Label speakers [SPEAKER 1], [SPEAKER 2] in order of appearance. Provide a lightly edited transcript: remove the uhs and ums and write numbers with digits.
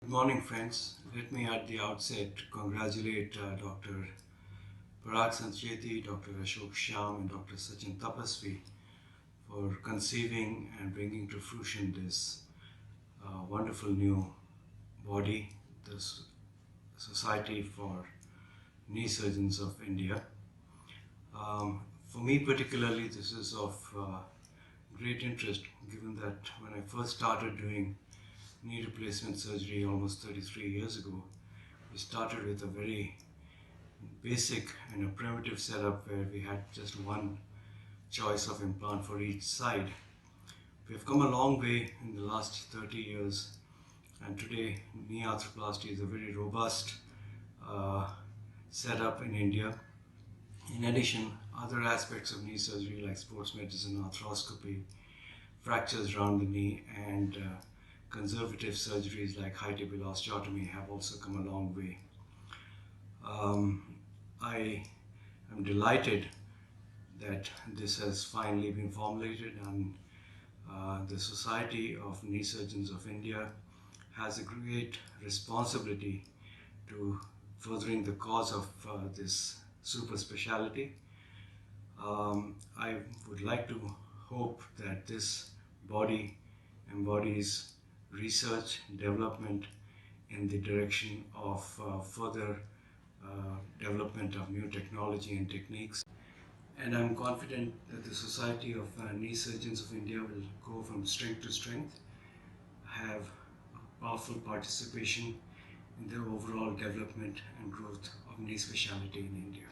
[SPEAKER 1] Good morning, friends. Let me at the outset congratulate Dr. Parag Sancheti, Dr. Ashok Shyam, and Dr. Sachin Tapasvi for conceiving and bringing to fruition this wonderful new body, the Society for Knee Surgeons of India. For me particularly, this is of great interest given that when I first started doing knee replacement surgery almost 33 years ago, we started with a very basic and a primitive setup where we had just one choice of implant for each side. We have come a long way in the last 30 years, and today knee arthroplasty is a very robust setup in India. In addition, other aspects of knee surgery like sports medicine, arthroscopy, fractures around the knee, and conservative surgeries like high table osteotomy have also come a long way. I am delighted that this has finally been formulated, and the Society of Knee Surgeons of India has a great responsibility to furthering the cause of this super speciality. I would like to hope that this body embodies research, development in the direction of further development of new technology and techniques. And I'm confident that the Society of Knee Surgeons of India will go from strength to strength, have powerful participation in the overall development and growth of knee specialty in India.